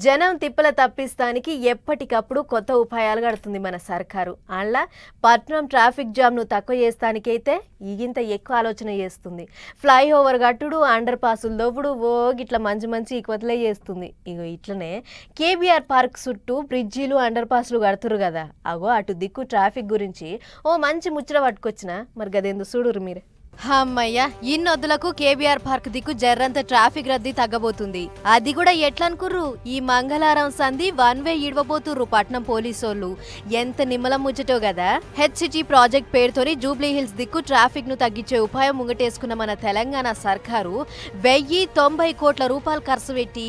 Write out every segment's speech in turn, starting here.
జనం తిప్పల తప్పిస్తానికి ఎప్పటికప్పుడు కొత్త ఉపాయాలు గడుతుంది మన సర్కారు. అలా పట్నం ట్రాఫిక్ జామ్ను తక్కువ చేస్తానికైతే ఇంత ఎక్కువ ఆలోచన చేస్తుంది. ఫ్లైఓవర్ కట్టుడు, అండర్ పాసులు దొవ్వుడు, గిట్లా మంచి మంచి ఈక్వతలే చేస్తుంది. ఇట్లనే కేబీఆర్ పార్క్ చుట్టూ బ్రిడ్జీలు, అండర్ పాసులు కడుతురు కదా, అటు దిక్కు ట్రాఫిక్ గురించి మంచి ముచ్చట పట్టుకొచ్చిన. మరి గదేందో చూడురు మీరే. అమ్మయ్య, ఇన్నొద్దులకు కేబీఆర్ పార్క్ దిక్కు జర్రంత ట్రాఫిక్ రద్దీ తగ్గబోతుంది. అది కూడా ఎట్లనుకుర్రు, ఈ మంగళవారం సంధి వన్ వే ఇడవబోతుర్రు పట్నం పోలీసోళ్ళు. ఎంత నిమ్మలం ముచ్చటో కదా. హెచ్సిటీ ప్రాజెక్ట్ పేరుతోని జూబ్లీ హిల్స్ దిక్కు ట్రాఫిక్ ను తగ్గించే ఉపాయం ముంగటేసుకున్న మన తెలంగాణ సర్కారు 1090 కోట్ల రూపాయలు ఖర్చు పెట్టి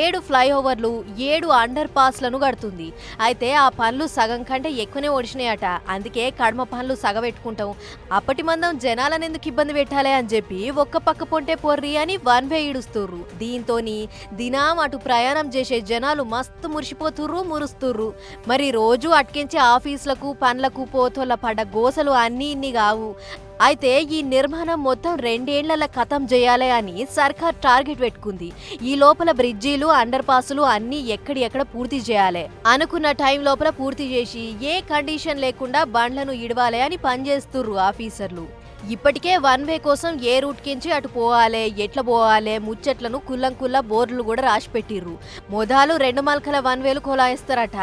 7 ఫ్లైఓవర్లు, 7 అండర్ పాస్లను కడుతుంది. అయితే ఆ పనులు సగం కంటే ఎక్కువనే ఒడిచినాయట. అందుకే కడమ పనులు సగబెట్టుకుంటాం, అప్పటి మందం జనాలనెందుకు ఇబ్బంది పెట్టాలి అని చెప్పి ఒక్క పక్క పొంటే పొర్రి అని వన్ వే ఇడుస్తుర్రు. దీంతోని దినం అటు ప్రయాణం చేసే జనాలు మస్తు మురిసిపోతుర్రు, మురుస్తుర్రు. మరి రోజు అట్కించే ఆఫీసులకు పనులకు పోతోళ్ళ పడ్డ గోసలు అన్నీ ఇన్ని కావు. అయితే ఈ నిర్మాణం మొత్తం 2 ఏళ్ల ఖతం చేయాలి అని సర్కార్ టార్గెట్ పెట్టుకుంది. ఈ లోపల బ్రిడ్జీలు, అండర్ పాసులు అన్నీ ఎక్కడెక్కడ పూర్తి చేయాలి. అనుకున్న టైం లోపల పూర్తి చేసి ఏ కండిషన్ లేకుండా బండ్లను ఇడవాలి అని పనిచేస్తుర్రు ఆఫీసర్లు. ఇప్పటికే వన్ వే కోసం ఏ రూట్ కించి అటు పోవాలి, ఎట్లా పోవాలి ముచ్చట్లను కుల్లంకుల్లా బోర్డులు కూడా రాసి పెట్టిర్రు. మొదలు 2 మల్కల వన్ వేలు కొలాయిస్తారట.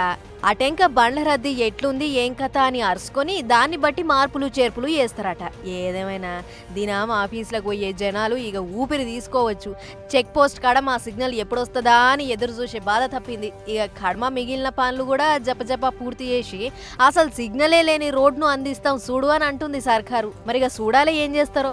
అటెంక బండ్ల రద్దీ ఎట్లుంది ఏం కథ అని అరుచుకొని దాన్ని బట్టి మార్పులు చేర్పులు చేస్తారట. ఏదేమైనా దినం ఆఫీసులకు పోయే జనాలు ఇక ఊపిరి తీసుకోవచ్చు. చెక్ పోస్ట్ కాడ మా సిగ్నల్ ఎప్పుడొస్తుందా అని ఎదురు చూసే బాధ తప్పింది. ఇక కడమ మిగిలిన పనులు కూడా జపజప పూర్తి చేసి అసలు సిగ్నలే లేని రోడ్ను అందిస్తాం చూడు అని అంటుంది సర్కారు. మరిగా చూడాలి ఏం చేస్తారో.